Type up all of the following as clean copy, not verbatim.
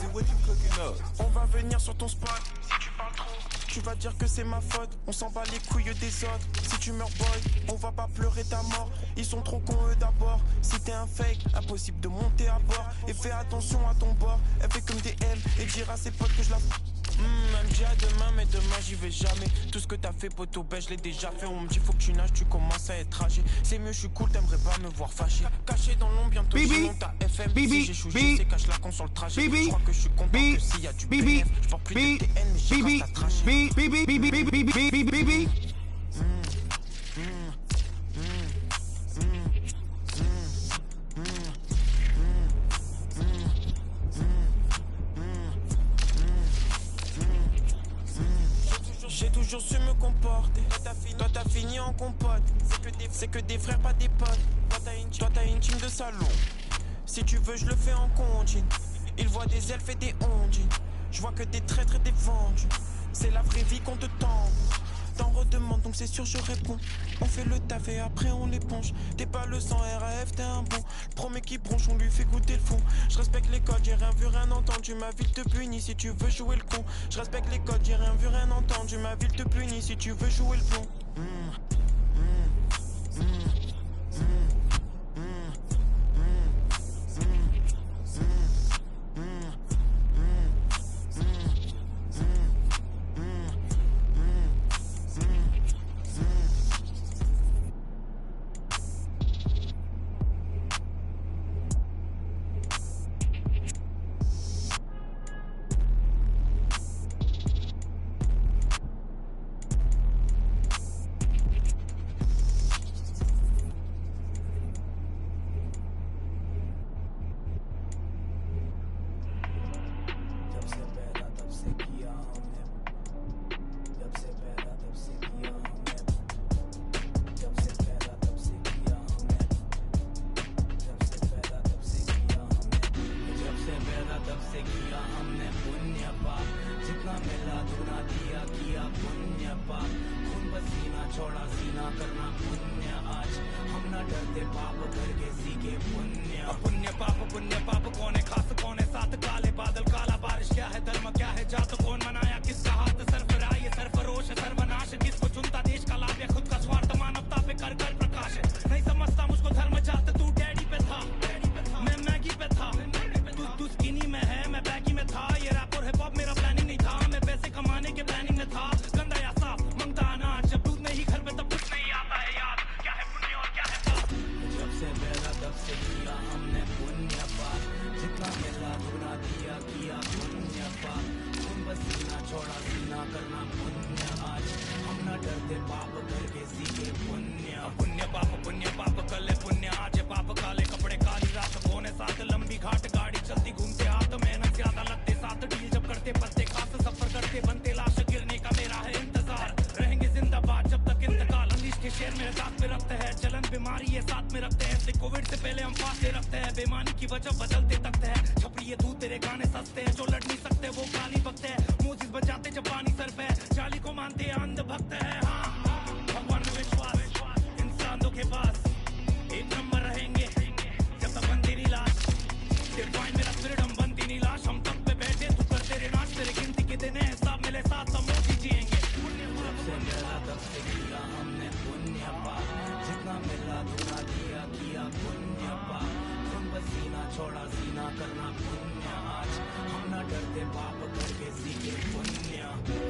crazy, what you cooking up? On va venir sur ton spot. Si tu parles trop, tu vas dire que c'est ma faute. On s'en bat les couilles des autres. Si tu meurs boy, on va pas pleurer ta mort. Ils sont trop cons eux d'abord. Si t'es un fake, impossible de monter à bord. Et fais attention à ton bord. Elle fait comme des M et dire à ses potes que je la elle me dit à demain, mais demain j'y vais jamais. Tout ce que t'as fait poteau, ben je l'ai déjà fait. On me dit faut que tu nages, tu commences à être âgé. C'est mieux, je suis cool, t'aimerais pas me voir fâché. Caché dans l'ombre, bientôt je monte à FM. Si j'échoue, je sais cache la con sur le trajet. Je crois que je suis content que s'il y a du BF, je porte plus de TN, mais j'ai grâce ta trash. J'ai toujours su me comporter. Toi t'as fini en compote. C'est que des frères, pas des potes. Toi t'as une team de salon. Si tu veux je le fais en contine. Il voit des elfes et des ondines. Je vois que des traîtres et des vendus. C'est la vraie vie qu'on te tend. T'en redemandes donc c'est sûr je réponds. On fait le taf et après on l'éponge. T'es pas le sang RAF, t'es un bon. Le premier qui bronche on lui fait goûter le fond. Je respecte les codes, j'ai rien vu, rien entendu. Ma ville te punit si tu veux jouer le con. Je respecte les codes, j'ai rien vu, rien entendu. Ma ville te punit si tu veux jouer le plomb.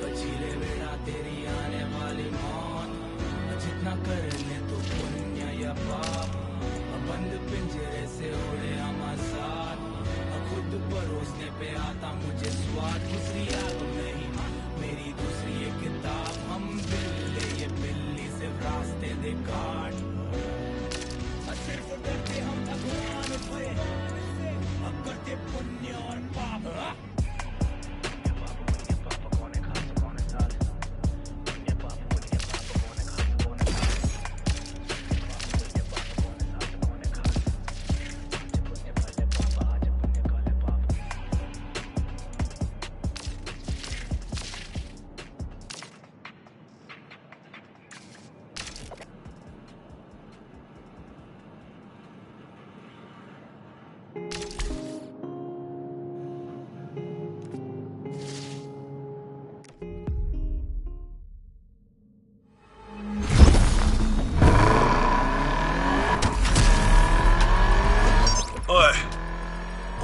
बचीले बेड़ा तेरी आने वाली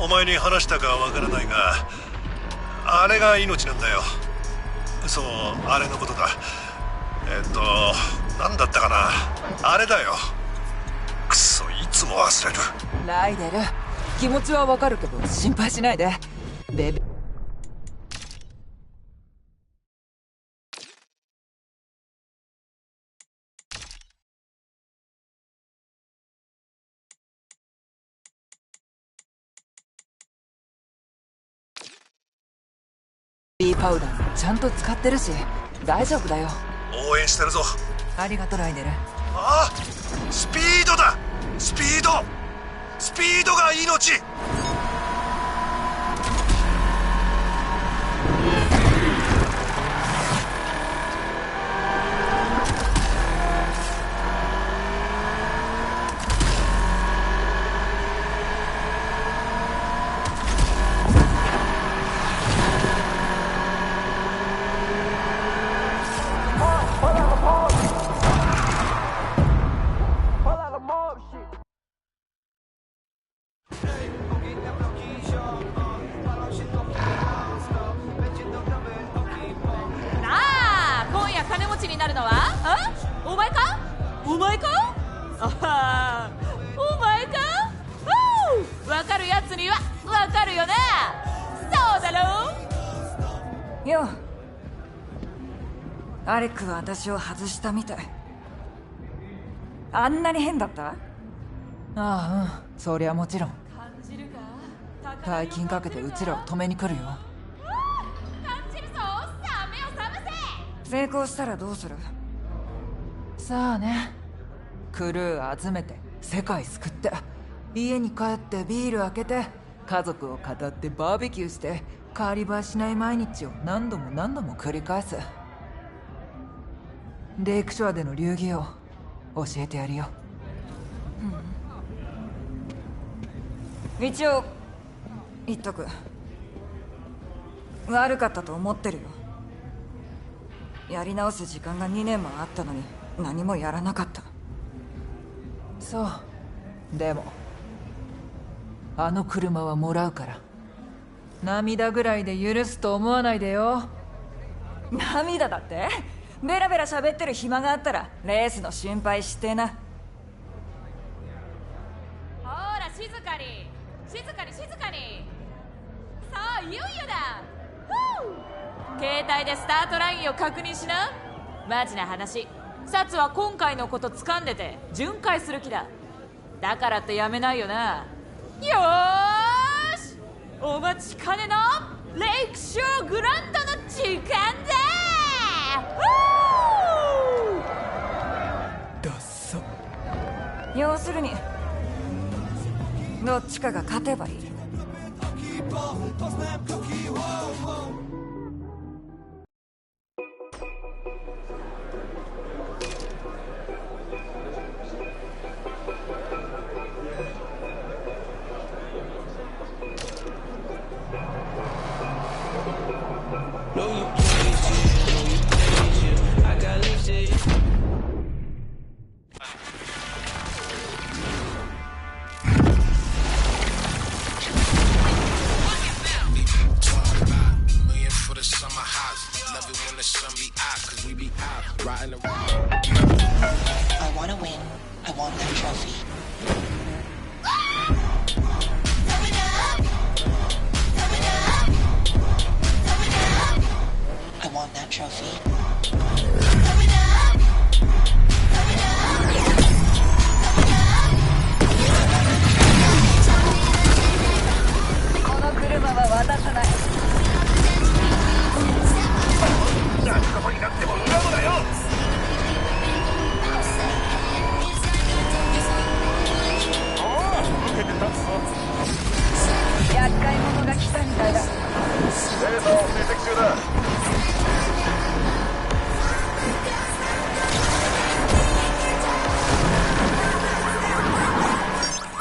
お前に話したかわからないが、あれが命なんだよ。そう、あれのことだ。なんだったかな。あれだよ。くそ、いつも忘れる。ライデル、気持ちはわかるけど心配しないで。ベビーパウダーちゃんと使ってるし大丈夫だよ。応援してるぞ。ありがとうライデル。ああ、スピードだ。スピードが命。わかるやつにはわかるよな。そうだろうよ。アレックは私を外したみたい。あんなに変だった？ああ、うん、そりゃもちろん。大金かけてうちらを止めに来るよ。感じるぞ、サメをサムせ。成功したらどうする？さあね、クルー集めて世界救って、家に帰ってビール開けて家族を語ってバーベキューして変わり映えしない毎日を何度も何度も繰り返す。レイクショアでの流儀を教えてやるよ。一応言っとく。悪かったと思ってるよ。やり直す時間が2年もあったのに何もやらなかった。そう、でもあの車はもらうから、涙ぐらいで許すと思わないでよ。涙だって？ベラベラ喋ってる暇があったらレースの心配してな。ほら静かに静かに静かに。さあいよいよだ。携帯でスタートラインを確認しな。マジな話、サツは今回のこと掴んでて巡回する気だ。だからってやめないよな。よーし、お待ちかねのレイクショーグランドの時間だ。ダッサ。要するにどっちかが勝てばいい。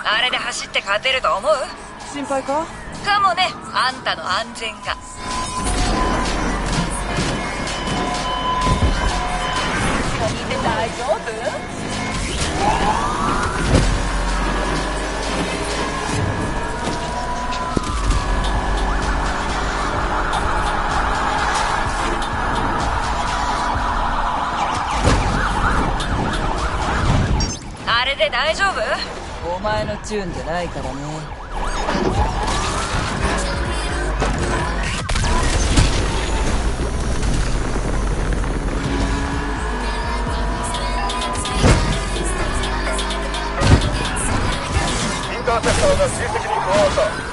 あれで走って勝てると思う？心配か？かもね、あんたの安全が。見て大丈夫？れで大丈夫？お前のチューンじゃないからね。インターセプターが追跡に加わった。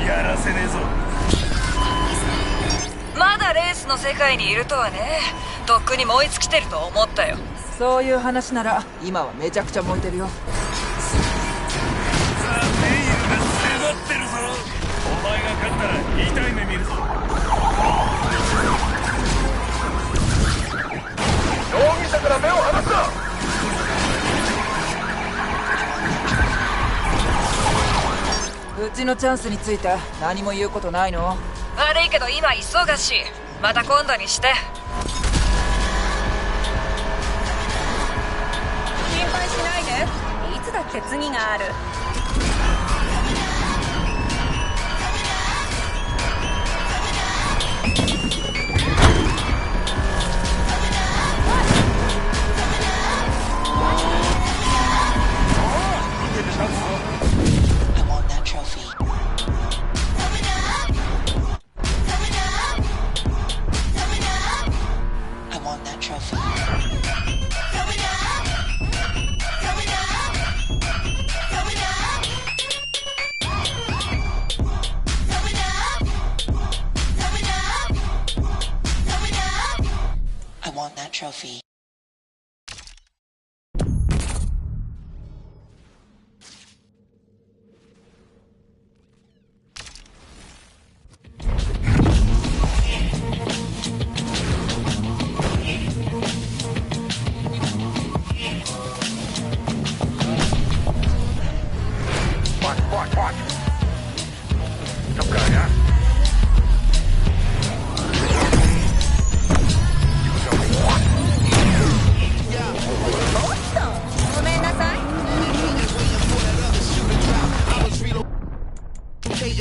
やらせねえぞ。まだレースの世界にいるとはね。とっくに燃え尽きてると思ったよ。そういう話なら今はめちゃくちゃ燃えてるよ。ザ・メイルが迫ってるぞ。お前が勝ったら痛い目見るぞ。容疑者から目を離すな。うちのチャンスについて何も言うことないの？悪いけど今忙しい。また今度にして。心配しないで。いつだって次がある。Trophy. Watch. Some guy, huh? ごめんなさい。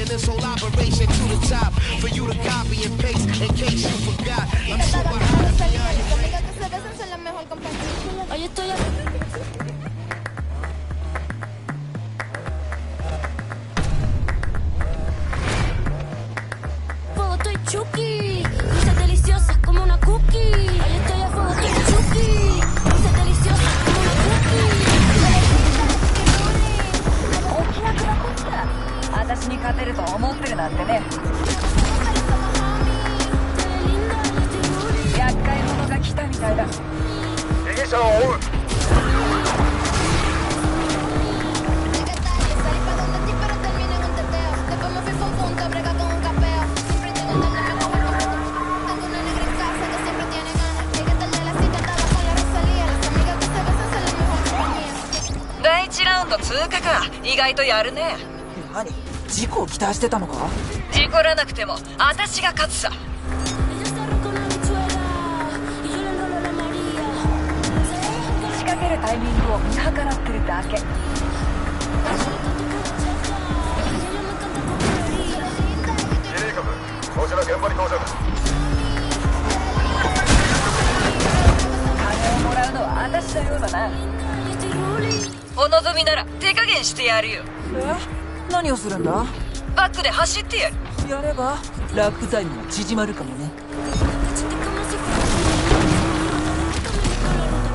This whole operation to the top for you to copy and paste in case you forgot. I'm sure Ahí estoy. Fuego, estoy Chucky. Dulces deliciosas como una cookie. Ahí estoy a fuego, estoy Chucky. Dulces deliciosas como una cookie. 私に勝てると思ってるなんてね。厄介者が来たみたいだ。被疑者を追う。第1ラウンド通過か。意外とやるね。何？事故を期待してたのか？事故らなくても私が勝つさ。仕掛けるタイミングを見計らってるだけ。司令官、こちら現場に到着。金をもらうのは私のようだな。お望みなら手加減してやるよ。何をするんだ？バックで走ってやる。やればラップタイムが縮まるかもね。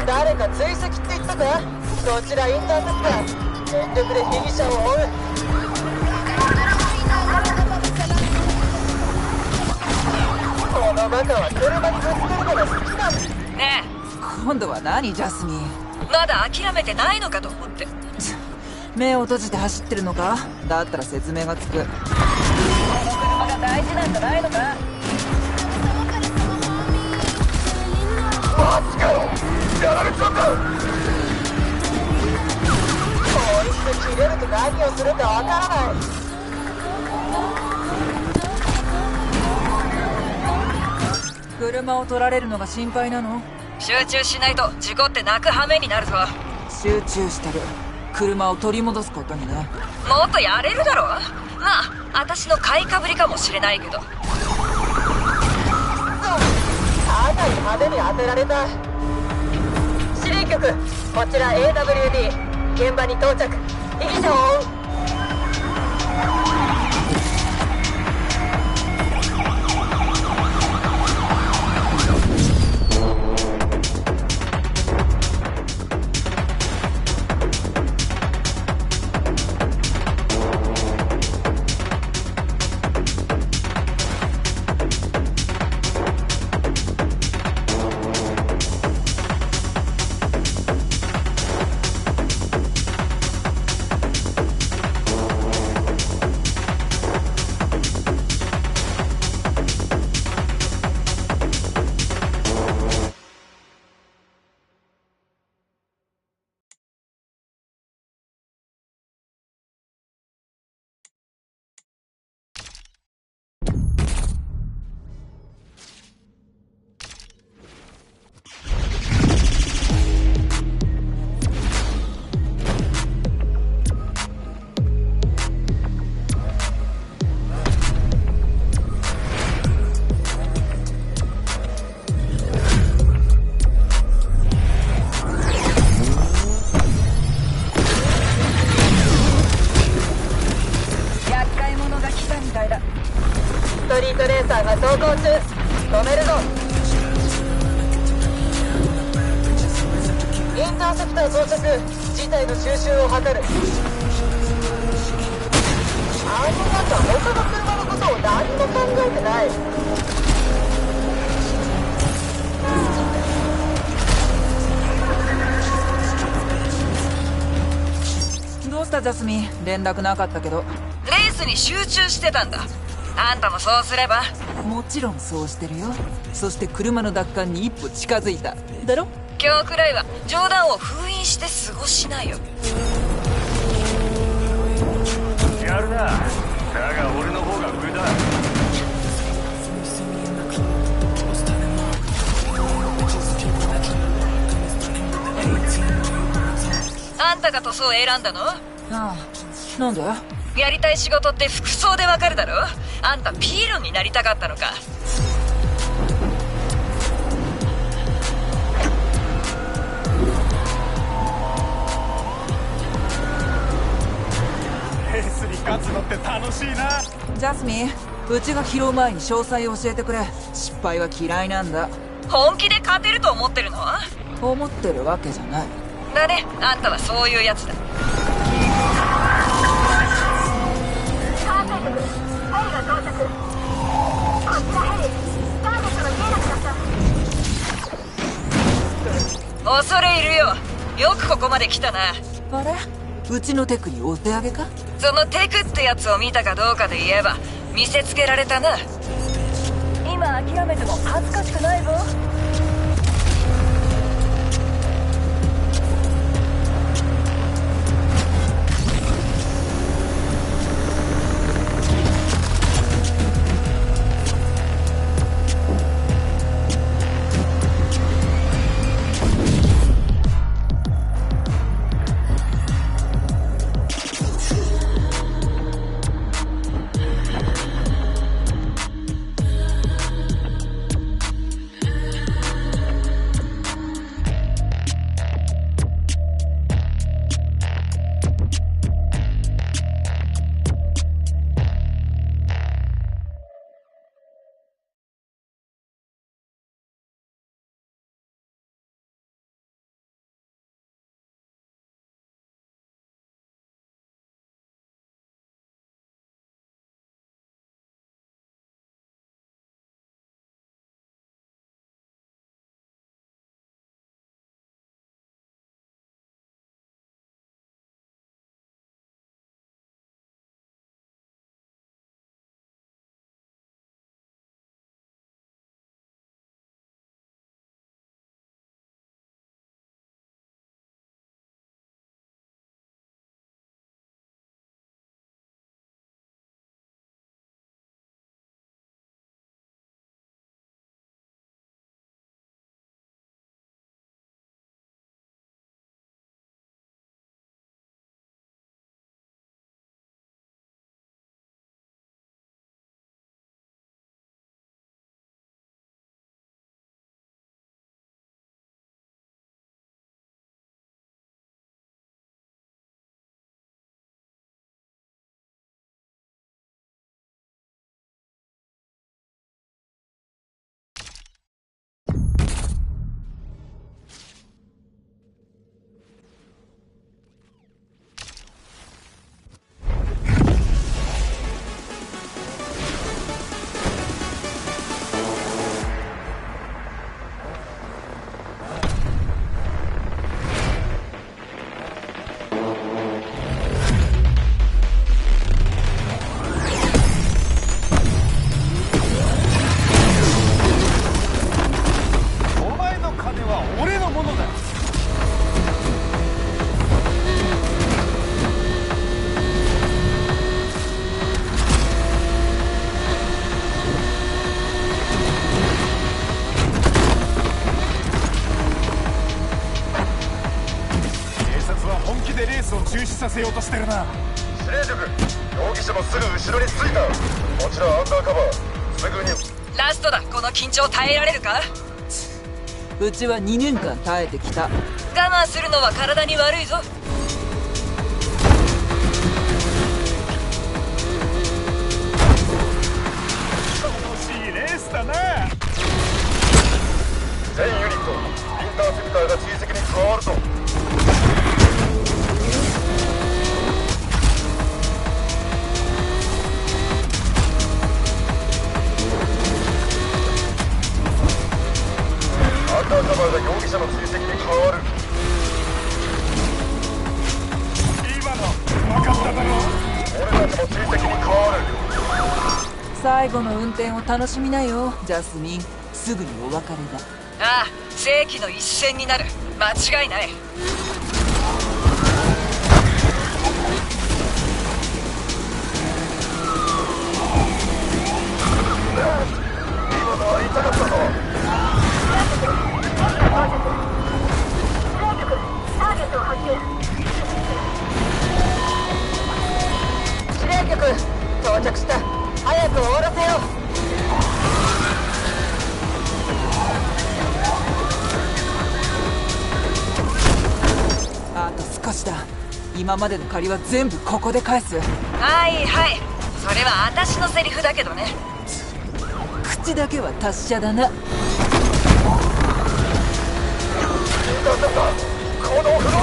誰か追跡って言ったか？こちらインターセプター。全力で被疑者を追う。このバカは車にぶつかるのが好きなんだ。ねえ、今度は何ジャスミン？まだ諦めてないのかと思って。目を閉じて走ってるのか？だったら説明がつく。この車が大事なんじゃないのか？マジかよ！やられちゃった！こいつ切れると何をするかわからない。車を取られるのが心配なの？集中しないと事故って泣く羽目になるぞ。集中してる。車を取り戻すことにね。もっとやれるだろ。まあ私の買いかぶりかもしれないけど。肩に派手に当てられた。司令局、こちら AWD、現場に到着。被疑者を追う。走行中、止めるぞ。インターセプター到着、事態の収拾を図る。あの中、他の車のことを何も考えてない。どうしたジャスミン、連絡なかったけど。レースに集中してたんだ。あんたもそうすれば。もちろんそうしてるよ。そして車の奪還に一歩近づいただろ。今日くらいは冗談を封印して過ごしなよ。やるな。だが俺の方が上だ。あんたが塗装を選んだの？ああ、なんで？やりたい仕事って服装でわかるだろ。あんたピーロンになりたかったのか。レースに勝つのって楽しいな。ジャスミン、うちが拾う前に詳細を教えてくれ。失敗は嫌いなんだ。本気で勝てると思ってるの？思ってるわけじゃない。だね、あんたはそういうやつだ。恐れ入るよ。よくここまで来たな。あれ、うちのテクにお手上げか？そのテクってやつを見たかどうかで言えば見せつけられたな。今諦めても恥ずかしくないぞ。させようとしてるな。司令局、容疑者のすぐ後ろについた。こちらアンダーカバー、すぐに。ラストだ。この緊張耐えられるか？うちは2年間耐えてきた。我慢するのは体に悪いぞ。楽しいレースだな。全ユニット、インターセプターが追跡に加わるぞ。アンダーカバーが容疑者の追跡に加わる。今の分かっただろ。俺たちも追跡に加わる。最後の運転を楽しみなよ、ジャスミン。すぐにお別れだ。ああ、世紀の一戦になる。間違いない。今のは痛かったぞ。司令局到着した。早く終わらせよう。あと少しだ。今までの借りは全部ここで返す。はいはい、それは私のセリフだけどね。口だけは達者だな。インターセプター、行動不能だ。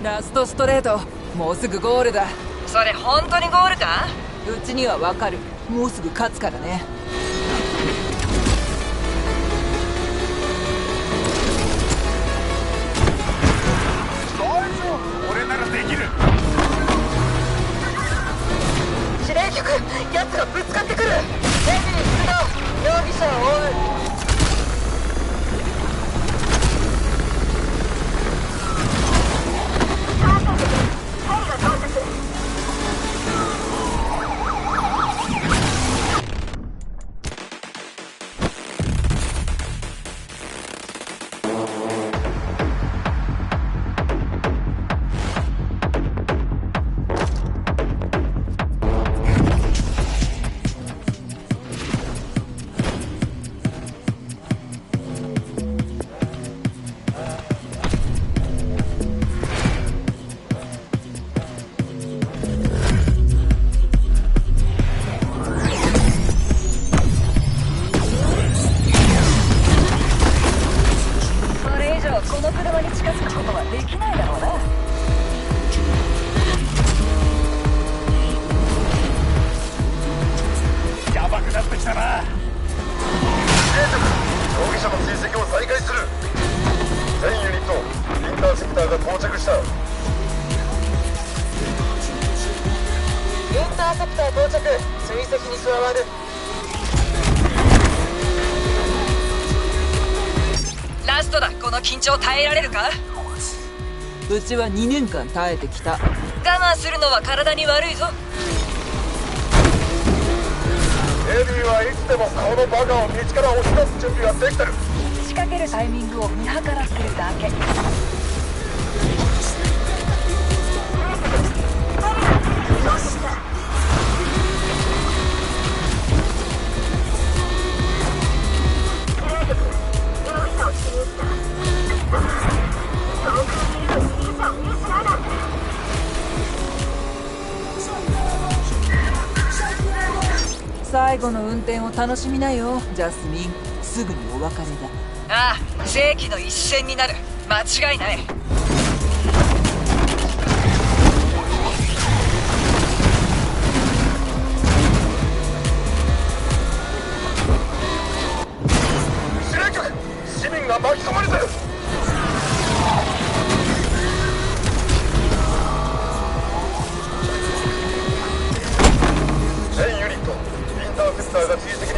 ラストストレート、もうすぐゴールだ。それ本当にゴールか？うちにはわかる。もうすぐ勝つからね。大丈夫、俺ならできる。司令局、奴がぶつかってくる。レジに出動。容疑者を追う。この車に近づくことはできないだろうな。やばくなってきたな。容疑者の追跡を再開する。全ユニット、インターセプターが到着した。インターセプター到着。追跡に加わる。ラストだ。この緊張耐えられるか？うちは2年間耐えてきた。我慢するのは体に悪いぞ。エビーはいつでもこのバカを道から押し出す準備はできてる。仕掛けるタイミングを見計らってるだけ。最後の運転を楽しみなよ、ジャスミン。すぐにお別れだ。ああ、世紀の一戦になる。間違いない。司令局、市民が巻き込まれてる。全ユニット、インターセプターが追跡に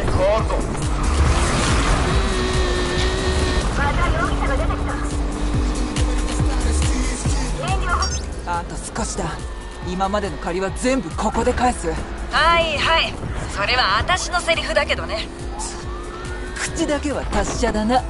しだ。今までの借りは全部ここで返す。はいはい、それは私のセリフだけどね。口だけは達者だな。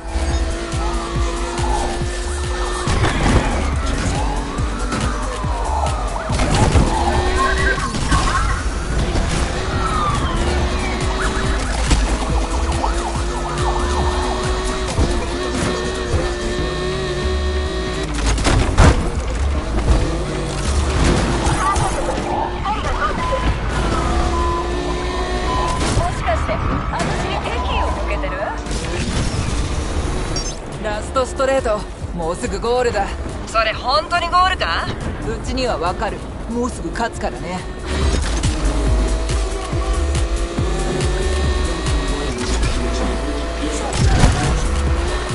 ラストストレート、もうすぐゴールだ。それ本当にゴールか？うちにはわかる。もうすぐ勝つからね。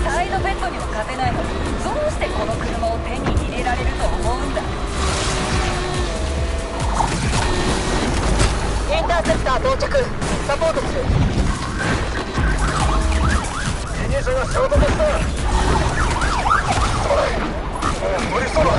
サイドベッドにも勝てないのに、どうしてこの車を手に入れられると思うんだ。インターセプター到着。サポートする。逃げ者が衝突した。おい、もう無理そうだ。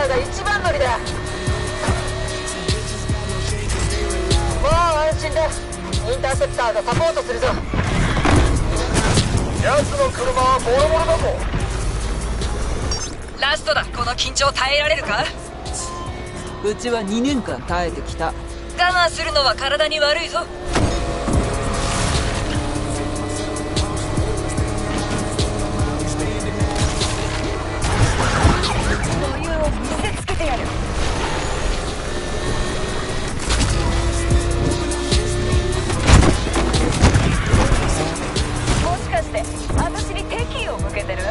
が一番乗りだ。もう安心だ。インターセプターがサポートするぞ。奴の車はボロボロだぞ。ラストだ。この緊張耐えられるか？うちは2年間耐えてきた。我慢するのは体に悪いぞ。余裕を見せつけてやる。もしかして私に敵意を向けてる？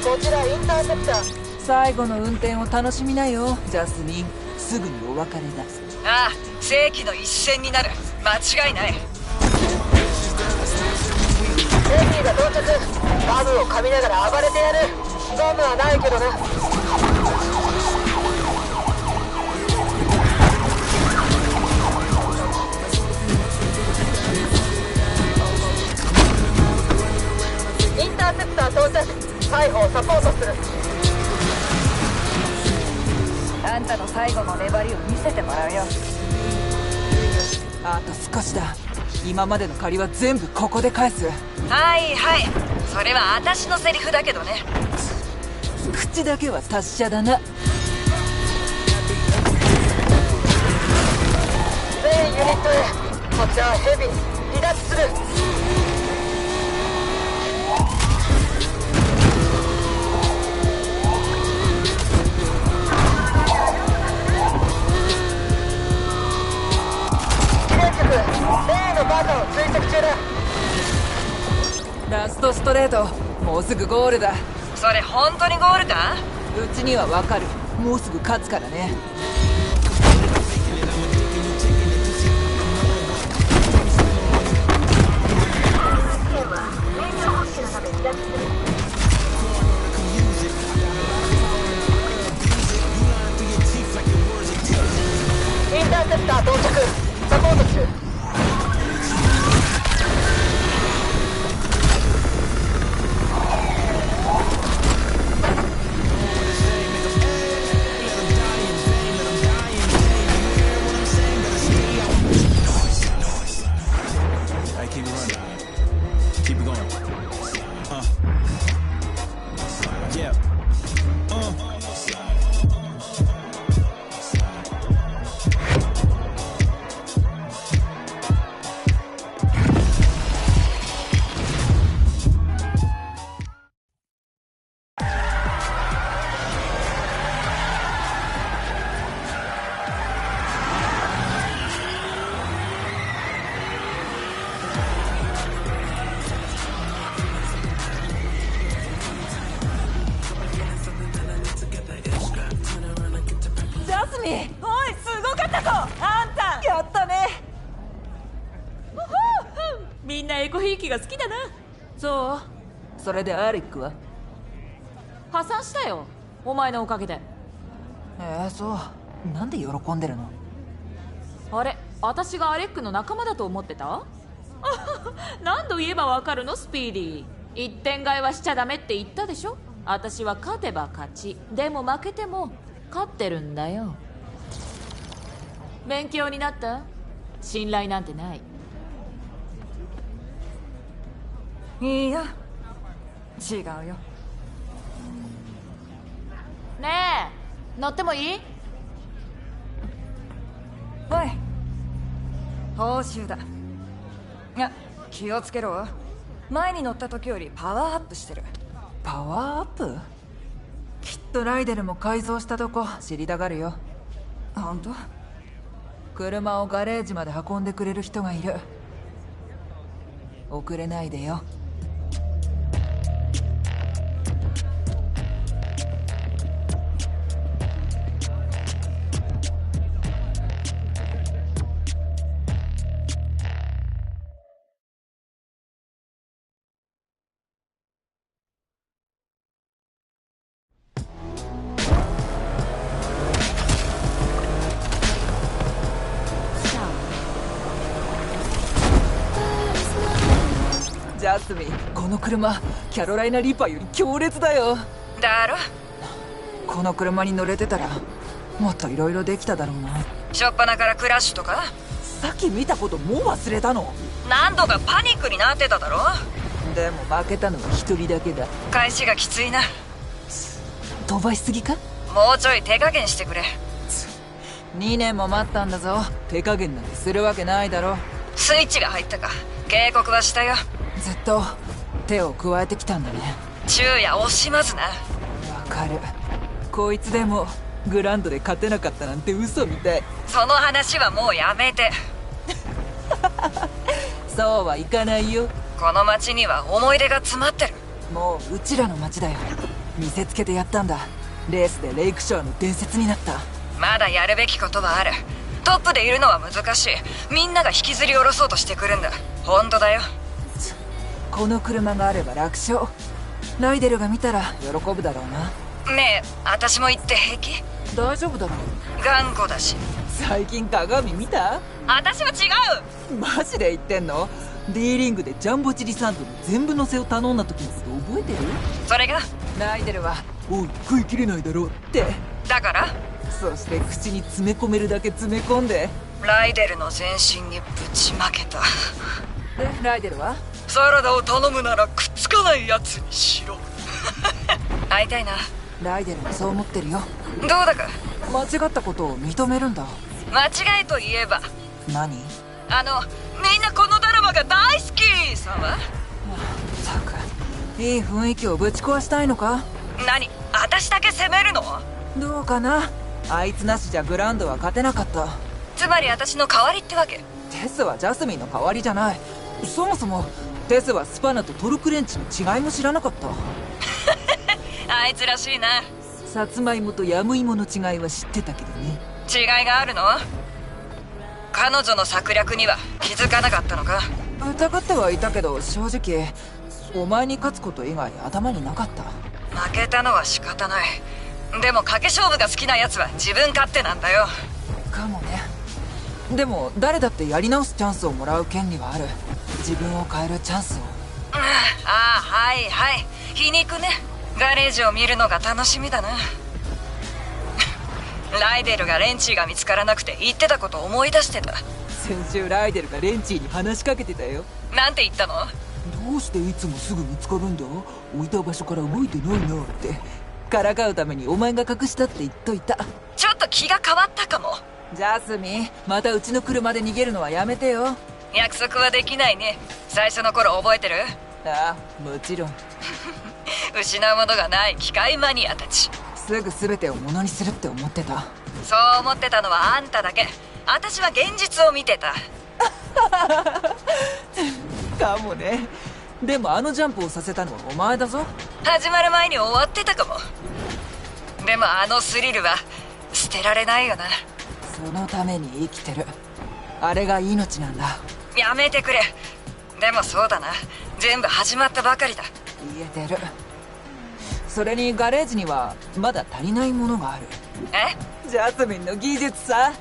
こちらインターセプター。最後の運転を楽しみなよ、ジャスミン。すぐにお別れだ。ああ、世紀の一戦になる。間違いない。エミーが到着。ガムを噛みながら暴れてやる。ガムはないけどな。インターセプター到着。逮捕をサポートする。あんたの最後の粘りを見せてもらうよ。あと少しだ。今までの借りは全部ここで返す。はいはい、それは私のセリフだけどね。口だけは達者だな。全ユニットへ。こっちはヘビー離脱する。例のバカを追跡中だ。ラストストレート、もうすぐゴールだ。それ本当にゴールか？うちにはわかる。もうすぐ勝つからね。インターセプター到着。サポートする。Yeah.ジャスミン、おい、すごかったぞあんた。やったね。みんなエコひいきが好きだな。そう。それでアレックは？破産したよ、お前のおかげで。そう。なんで喜んでるの？あれ、私がアレックの仲間だと思ってた？何度言えばわかるのスピーディー。一点買いはしちゃダメって言ったでしょ。私は勝てば勝ち、でも負けても勝ってるんだよ。勉強になった？信頼なんてない。いや、違うよ。ねえ、乗ってもいい？おい、報酬だ。気をつけろ。前に乗った時よりパワーアップしてる。パワーアップ？きっとライデルも改造したとこ知りたがるよ。本当？車をガレージまで運んでくれる人がいる。遅れないでよ。ジャスミン、この車キャロライナ・リーパーより強烈だよ。だろ？この車に乗れてたらもっといろいろできただろうな。しょっぱなからクラッシュとか？さっき見たこともう忘れたの？何度かパニックになってただろ。でも負けたのは一人だけだ。返しがきついな。飛ばしすぎか？もうちょい手加減してくれ。2年も待ったんだぞ。手加減なんてするわけないだろ。スイッチが入ったか。警告はしたよ。ずっと手を加えてきたんだね。昼夜惜しまずな。わかる。こいつでもグランドで勝てなかったなんて嘘みたい。その話はもうやめて。そうはいかないよ。この街には思い出が詰まってる。もううちらの街だよ。見せつけてやったんだ。レースでレイクショアの伝説になった。まだやるべきことはある。トップでいるのは難しい。みんなが引きずり下ろそうとしてくるんだ。本当だよ。この車があれば楽勝。ライデルが見たら喜ぶだろうな。ねえ、私も行って平気？大丈夫だろう。頑固だし。最近鏡見た？私は違う。マジで言ってんの？ D リングでジャンボチリサンドの全部乗せを頼んだ時のこと覚えてる？それがライデルは「おい食い切れないだろ」って。だから？そして口に詰め込めるだけ詰め込んでライデルの全身にぶちまけた。でライデルは？サラダを頼むならくっつかないやつにしろ。会いたいな。ライデルもそう思ってるよ。どうだか。間違ったことを認めるんだ。間違いといえば何？みんなこのドラマが大好きさは。ったく、いい雰囲気をぶち壊したいのか？何？私だけ責めるの？どうかな。あいつなしじゃグランドは勝てなかった。つまり私の代わりってわけ？テスはジャスミンの代わりじゃない。そもそもテスはスパナとトルクレンチの違いも知らなかった。あいつらしいな。さつまいもとヤムイモの違いは知ってたけどね。違いがあるの？彼女の策略には気づかなかったのか？疑ってはいたけど正直お前に勝つこと以外頭になかった。負けたのは仕方ない。でも賭け勝負が好きなやつは自分勝手なんだよ。かもね。でも誰だってやり直すチャンスをもらう権利はある。自分を変えるチャンスを。ああ、はいはい。皮肉ね。ガレージを見るのが楽しみだな。ライデルがレンチーが見つからなくて言ってたこと思い出してた。先週ライデルがレンチーに話しかけてたよ。なんて言ったの？どうしていつもすぐ見つかるんだ？置いた場所から動いてないなってからかうためにお前が隠したって言っといた。ちょっと気が変わったかも。ジャスミン、またうちの車で逃げるのはやめてよ。約束はできないね。最初の頃覚えてる？ああ、もちろん。失うものがない機械マニアたち。すぐ全てをものにするって思ってた。そう思ってたのはあんただけ。私は現実を見てた。かもね。でもあのジャンプをさせたのはお前だぞ。始まる前に終わってたかも。でもあのスリルは捨てられないよな。そのために生きてる。あれが命なんだ。やめてくれ。でもそうだな、全部始まったばかりだ。言えてる。それにガレージにはまだ足りないものがある。え？ジャスミンの技術さ。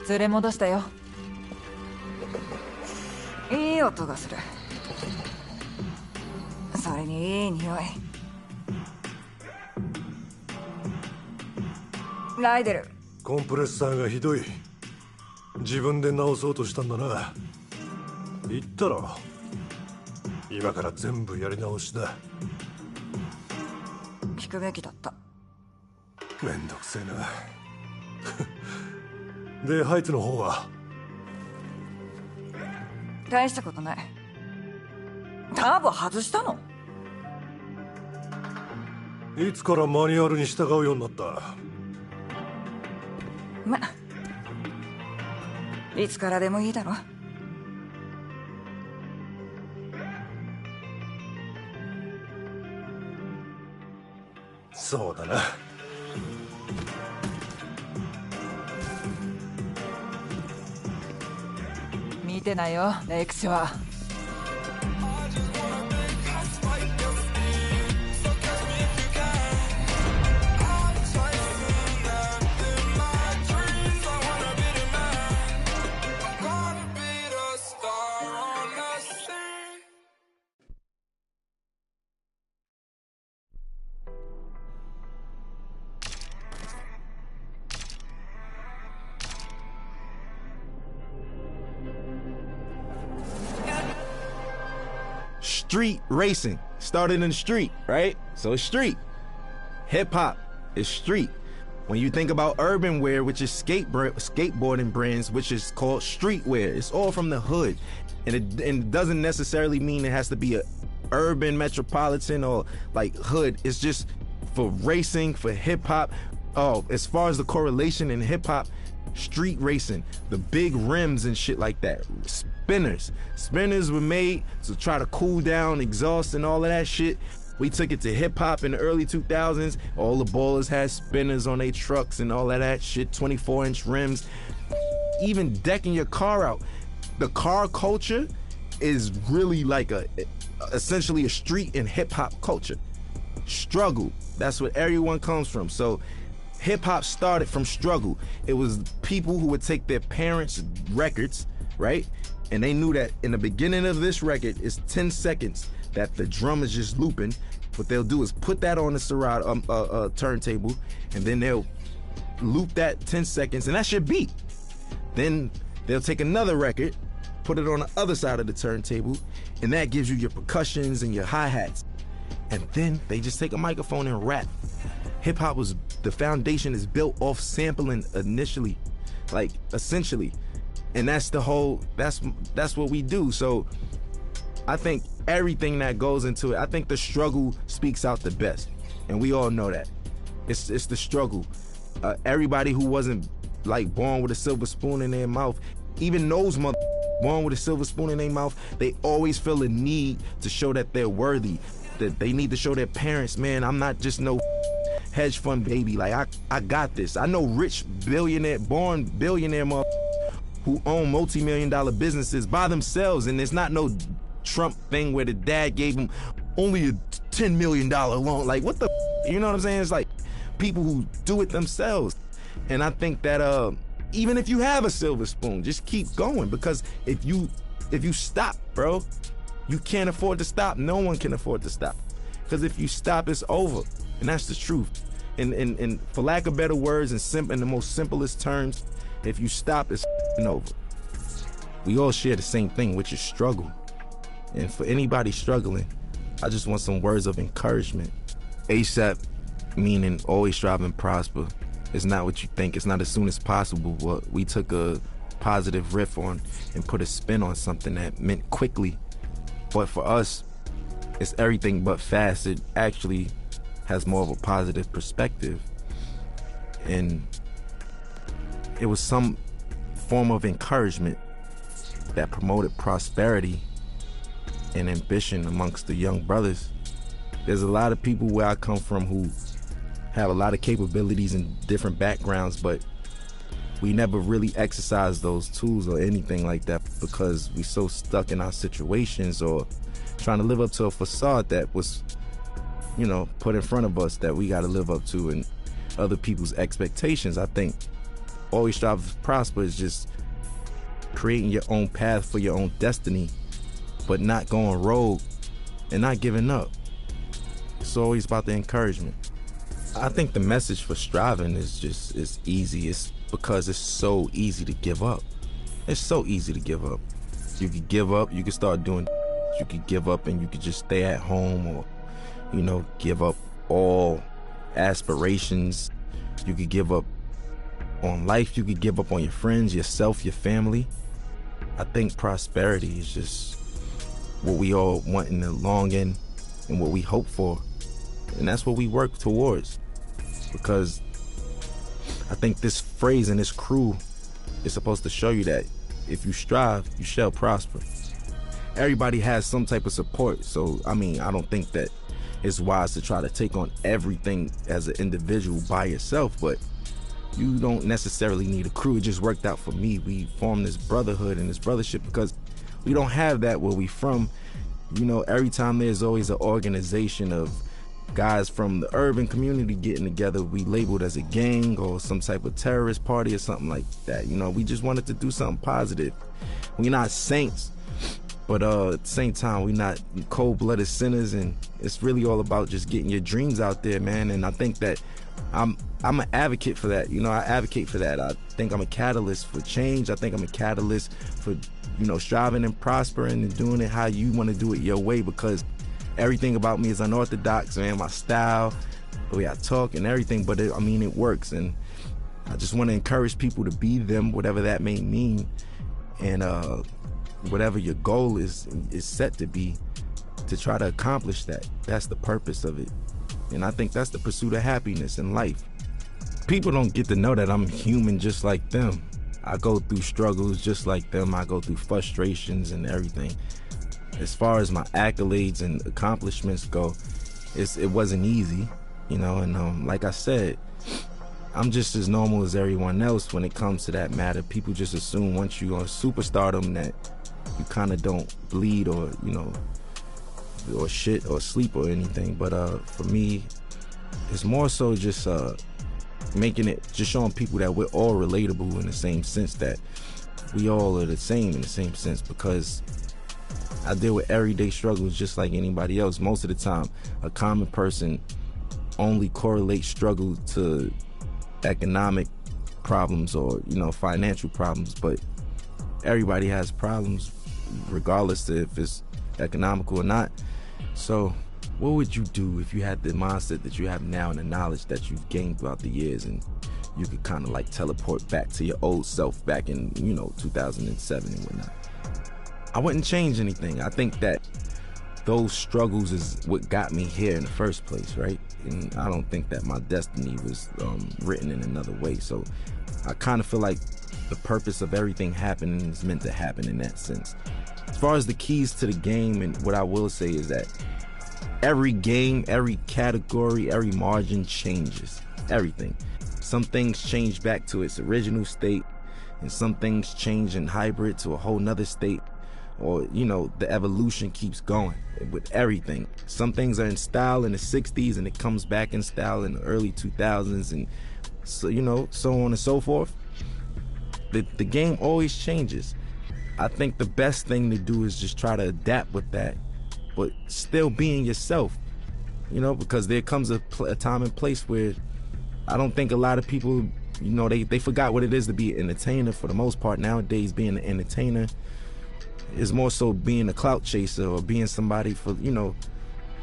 連れ戻したよ。いい音がする。それにいい匂い。ライデル。コンプレッサーがひどい。自分で直そうとしたんだな。言ったろ、今から全部やり直しだ。聞くべきだった。めんどくせえな。で、ハイツの方は？大したことない。ターボ外したの？いつからマニュアルに従うようになった？ま、いつからでもいいだろ。そうだな。見てないよ、レイクショア。Street racing started in the street, right? So it's street. Hip hop is street. When you think about urban wear, which is skateboarding brands, which is called streetwear, it's all from the hood. And it doesn't necessarily mean it has to be a urban metropolitan or like hood. It's just for racing, for hip hop. Oh, as far as the correlation in hip hop, street racing, the big rims and shit like that. Spinners were made to try to cool down exhaust and all of that shit. We took it to hip hop in the early 2000s. All the ballers had spinners on their trucks and all of that shit, 24-inch rims. Even decking your car out. The car culture is really like essentially a street and hip hop culture. Struggle, that's what everyone comes from. So hip hop started from struggle. It was people who would take their parents' records, right? And they knew that in the beginning of this record, it's 10 seconds that the drum is just looping. what they'll do is put that on the Serato turntable, and then they'll loop that 10 seconds, and that's your beat. Then they'll take another record, put it on the other side of the turntable, and that gives you your percussions and your hi-hats. And then they just take a microphone and rap. Hip-hop was, the foundation is built off sampling initially, like essentially. And that's the whole, that's what we do. So I think everything that goes into it, I think the struggle speaks out the best. And we all know that. It's the struggle. Everybody who wasn't like born with a silver spoon in their mouth, even those born with a silver spoon in their mouth, they always feel a need to show that they're worthy, that they need to show their parents, man, I'm not just no hedge fund baby. Like I got this. I know rich billionaire, born billionaire who own multi-million-dollar businesses by themselves, and it's not no Trump thing where the dad gave him only a $10 million loan. Like what the, you know what I'm saying? It's like people who do it themselves. And I think that even if you have a silver spoon, just keep going, because if you stop, bro, you can't afford to stop. No one can afford to stop, because if you stop, it's over. And that's the truth. And for lack of better words, in the most simplest terms, if you stop, it's over. We all share the same thing, which is struggle. And for anybody struggling, I just want some words of encouragement. ASAP, meaning always strive and prosper. It's not what you think. It's not as soon as possible. Well, we took a positive riff on and put a spin on something that meant quickly. But for us, it's everything but fast. It actually has more of a positive perspective. And it was some form of encouragement that promoted prosperity and ambition amongst the young brothers. There's a lot of people where I come from who have a lot of capabilities and different backgrounds, but we never really exercise those tools or anything like that because we so stuck in our situations or trying to live up to a facade that was, you know, put in front of us that we got to live up to and other people's expectations. I think always strive to prosper is just creating your own path for your own destiny, but not going rogue and not giving up. It's always about the encouragement. I think the message for striving is easy. It's because it's so easy to give up. It's so easy to give up. You could give up, you could start doing, you could give up and you could just stay at home, or, you know, give up all aspirations. You could give up on life, you could give up on your friends, yourself, your family. I think prosperity is just what we all want in the long end and what we hope for. And that's what we work towards. Because I think this phrase and this crew is supposed to show you that if you strive, you shall prosper. Everybody has some type of support. So, I mean, I don't think that it's wise to try to take on everything as an individual by yourself, but you don't necessarily need a crew. It just worked out for me. We formed this brotherhood and this brothership because we don't have that where we from. You know, every time there's always an organization of guys from the urban community getting together, we labeled as a gang or some type of terrorist party or something like that. You know, we just wanted to do something positive. We're not saints, but at the same time, we're not cold-blooded sinners, and it's really all about just getting your dreams out there, man. And I think that I'm an advocate for that. You know, I advocate for that. I think I'm a catalyst for change. I think I'm a catalyst for, you know, striving and prospering and doing it how you want to do it your way, because everything about me is unorthodox, man. My style, the way I talk and everything, but I mean, it works. And I just want to encourage people to be them, whatever that may mean. And whatever your goal is set to be, to try to accomplish that. That's the purpose of it. And I think that's the pursuit of happiness in life. People don't get to know that I'm human just like them. I go through struggles just like them. I go through frustrations and everything. As far as my accolades and accomplishments go, it wasn't easy, you know, and like I said, I'm just as normal as everyone else when it comes to that matter. People just assume once you're on superstardom that you kind of don't bleed or, you know, or shit or sleep or anything. But for me, it's more so just making it, just showing people that we're all relatable in the same sense, that we all are the same in the same sense, because I deal with everyday struggles just like anybody else. Most of the time, a common person only correlates struggle to economic problems or, you know, financial problems, but everybody has problems regardless if it's economical or not. So what would you do if you had the mindset that you have now and the knowledge that you've gained throughout the years, and you could kind of like teleport back to your old self back in, you know, 2007 and whatnot? I wouldn't change anything. I think that those struggles is what got me here in the first place, right? And I don't think that my destiny was written in another way. So I kind of feel like the purpose of everything happening is meant to happen in that sense. As far as the keys to the game, and what I will say is that every game, every category, every margin changes. Everything. Some things change back to its original state, and some things change in hybrid to a whole nother state. Or, you know, the evolution keeps going with everything. Some things are in style in the 60s and it comes back in style in the early 2000s, and so, you know, so on and so forth. The game always changes. I think the best thing to do is just try to adapt with that, but still being yourself, you know, because there comes a time and place where I don't think a lot of people, you know, they forgot what it is to be an entertainer for the most part. Nowadays, being an entertainer is more so being a clout chaser, or being somebody, for, you know,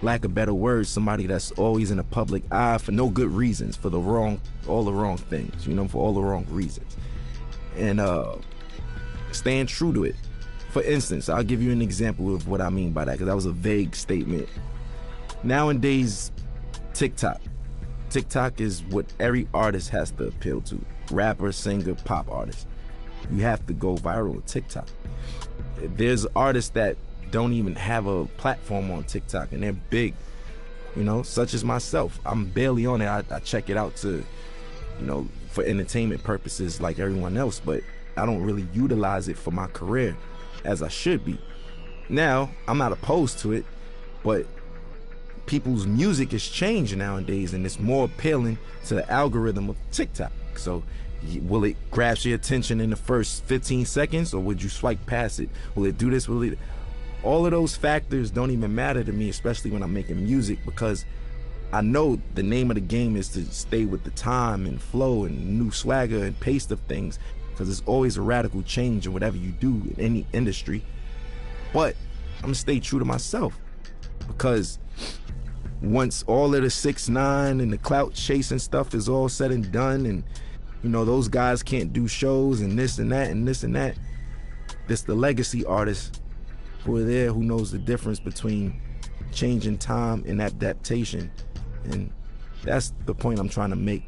lack of better words, somebody that's always in the public eye for no good reasons, for all the wrong things, you know, for all the wrong reasons. And staying true to it. For instance, I'll give you an example of what I mean by that, because that was a vague statement. Nowadays, TikTok is what every artist has to appeal to. Rapper, singer, pop artist. You have to go viral with TikTok. There's artists that don't even have a platform on TikTok, and they're big, you know, such as myself. I'm barely on it. I check it out to, you know, for entertainment purposes like everyone else, but I don't really utilize it for my career as I should be. Now, I'm not opposed to it, but people's music is changing nowadays, and it's more appealing to the algorithm of TikTok. So will it grasp your attention in the first 15 seconds, or would you swipe past it? Will it do this? Will it? All of those factors don't even matter to me, especially when I'm making music, because I know the name of the game is to stay with the time and flow and new swagger and pace of things, because there's always a radical change in whatever you do in any industry. But I'm gonna stay true to myself, because once all of the 6ix9ine and the clout chasing stuff is all said and done, and you know, those guys can't do shows and this and that and this and that, it's the legacy artists who are there, who knows the difference between changing time and adaptation. And that's the point I'm trying to make.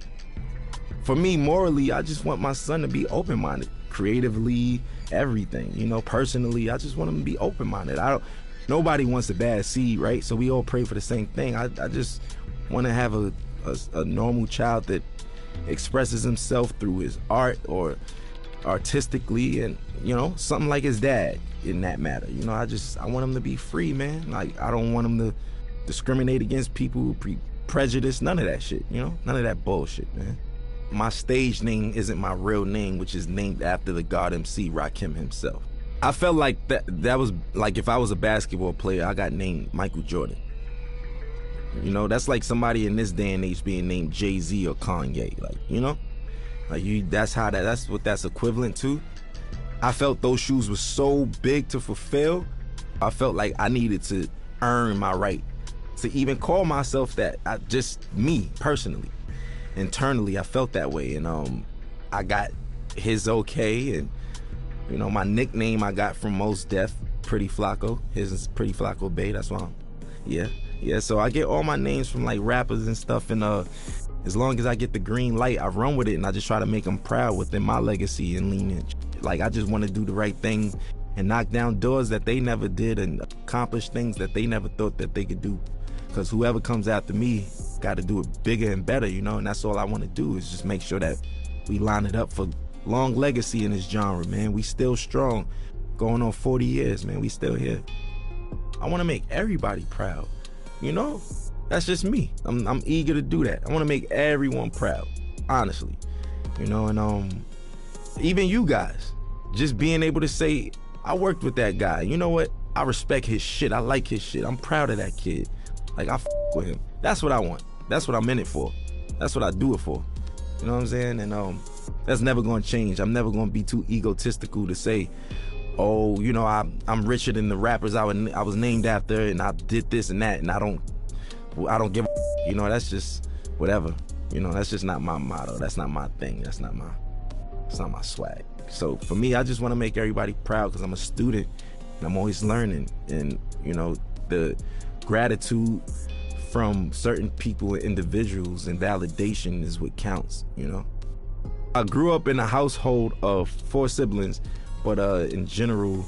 For me, morally, I just want my son to be open-minded, creatively, everything, you know. Personally, I just want him to be open-minded. Nobody wants a bad seed, right? So we all pray for the same thing. I just want to have a normal child that expresses himself through his art or artistically, and, you know, something like his dad in that matter. You know, I want him to be free, man. Like, I don't want him to discriminate against people, prejudice, none of that shit, you know? None of that bullshit, man. My stage name isn't my real name, which is named after the God MC Rakim himself. I felt like that was like if I was a basketball player, I got named Michael Jordan. You know, that's like somebody in this day and age being named Jay-Z or Kanye, like, you know? Like, that's what that's equivalent to. I felt those shoes were so big to fulfill. I felt like I needed to earn my right to even call myself that. Just me, personally. Internally, I felt that way, and I got his okay, and, you know, my nickname I got from Mos Def, Pretty Flacco. His is Pretty Flacco Bay, that's why yeah, so I get all my names from like rappers and stuff, and as long as I get the green light, I run with it, and I just try to make them proud within my legacy and lineage. Like, I just want to do the right thing and knock down doors that they never did and accomplish things that they never thought that they could do. Because whoever comes after me got to do it bigger and better, you know, and that's all I want to do, is just make sure that we line it up for long legacy in this genre, man. We still strong, going on 40 years, man. We still here. I want to make everybody proud, you know? That's just me. I'm eager to do that. I want to make everyone proud, honestly, you know, and even you guys, just being able to say, I worked with that guy. You know what? I respect his shit. I like his shit. I'm proud of that kid. Like, I with him. That's what I want. That's what I'm in it for. That's what I do it for. You know what I'm saying? And that's never gonna change. I'm never gonna be too egotistical to say, oh, you know, I'm richer than the rappers I was named after, and I did this and that, and I don't give a, you know, that's just whatever. You know, that's just not my motto. That's not my thing. That's not my swag. So for me, I just want to make everybody proud because I'm a student and I'm always learning. And, you know, the gratitude from certain people and individuals and validation is what counts, you know. I grew up in a household of 4 siblings, but in general,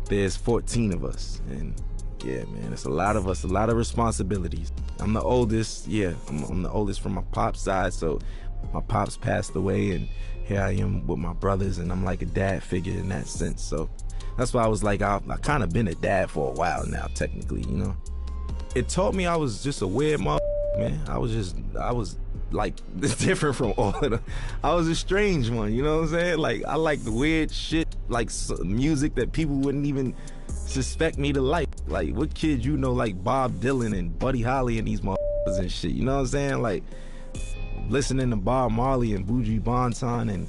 there's 14 of us. And yeah, man, it's a lot of us, a lot of responsibilities. I'm the oldest, yeah, I'm the oldest from my pop's side, so my pops passed away, and here I am with my brothers, and I'm like a dad figure in that sense. So that's why I was like, I kind of been a dad for a while now, technically, you know. It taught me I was just a weird man. I was like different from all of them. I was a strange one, you know what I'm saying? Like, I like the weird shit, like music that people wouldn't even suspect me to like. Like, what kid you know like Bob Dylan and Buddy Holly and these motherfuckers and shit, you know what I'm saying? Like, listening to Bob Marley and Buju Banton, and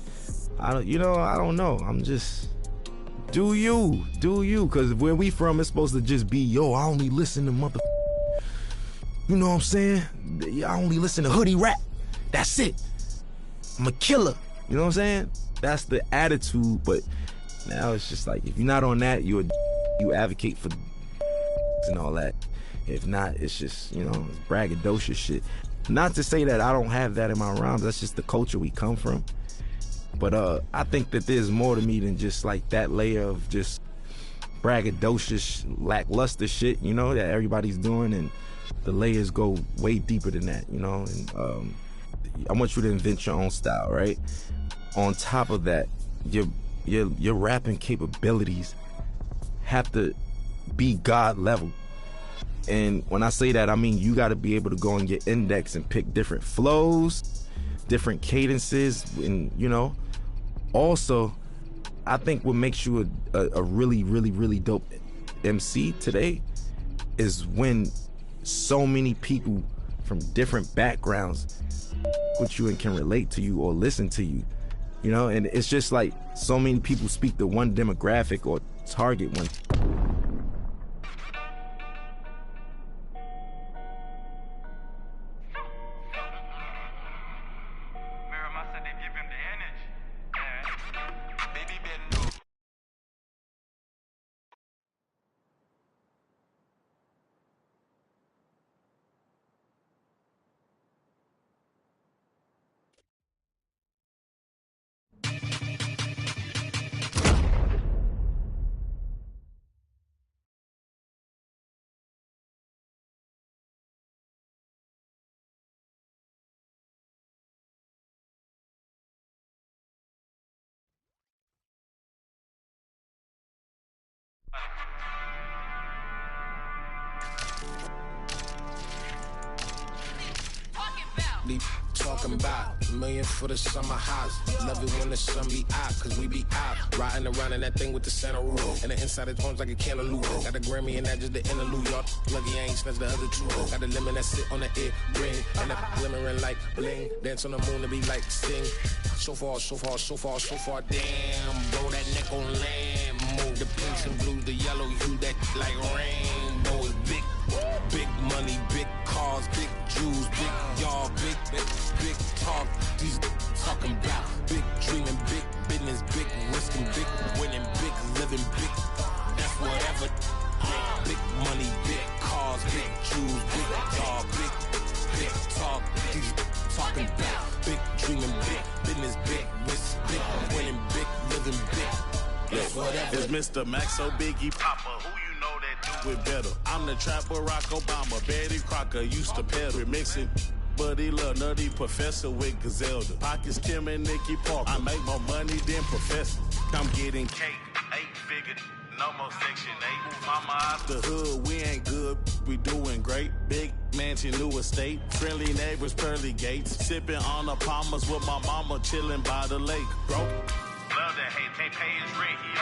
I don't know. I'm just, do you, because where we from, it's supposed to just be, yo, I only listen to mother, you know what I'm saying? I only listen to hoodie rap. That's it. I'm a killer. You know what I'm saying? That's the attitude. But now it's just like, if you're not on that, you advocate for and all that. If not, it's just, you know, it's braggadocious shit. Not to say that I don't have that in my rhymes. That's just the culture we come from. But I think that there's more to me than just like that layer of just braggadocious, lackluster shit, you know, that everybody's doing, and the layers go way deeper than that, you know. And I want you to invent your own style, right? On top of that, your rapping capabilities have to be God level. And when I say that, I mean you got to be able to go on your index and pick different flows, different cadences, and, you know. Also, I think what makes you a really, really, really dope MC today is when so many people from different backgrounds with you and can relate to you or listen to you, you know. And it's just like so many people speak to one demographic or target one. Talking about a million for the summer house. Love it when the sun be out, cause we be out riding around in that thing with the center roof, and the inside it forms like a cantaloupe. Got a Grammy and that just the interlude, y'all. Lucky I ain't snatched the other two. Got a lemon that sit on the ear ring, and that glimmering like bling. Dance on the moon to be like sing. So far, so far, so far, so far. Damn, bro, that neck on land. Move the pinks and blues, the yellow hue that like rainbow is big. Big money, big cars, big jewels, big y'all, big talk. These talking about big dreaming, big business, big risking, big winning, big living, big. That's whatever. Big money, big cars, big jewels, big y'all, big talk. These talking about big dreaming, big business, big risk, big winning, big living, big. That's whatever. It's Mr. Maxo Biggie Papa. Who you know that do it better? I'm the trap Barack Obama. Betty Crocker used to pedal. Remixing Buddy Love Nutty Professor with Gazelda. Pockets Kim and Nicky Parker. I make more money than Professor. I'm getting cake, 8-figure, no more Section 8. Mama out the hood, we ain't good, we doing great. Big mansion, new estate, friendly neighbors, pearly gates. Sipping on the Palmers with my mama, chilling by the lake. Broke. Love that hate, can't pay his rent, he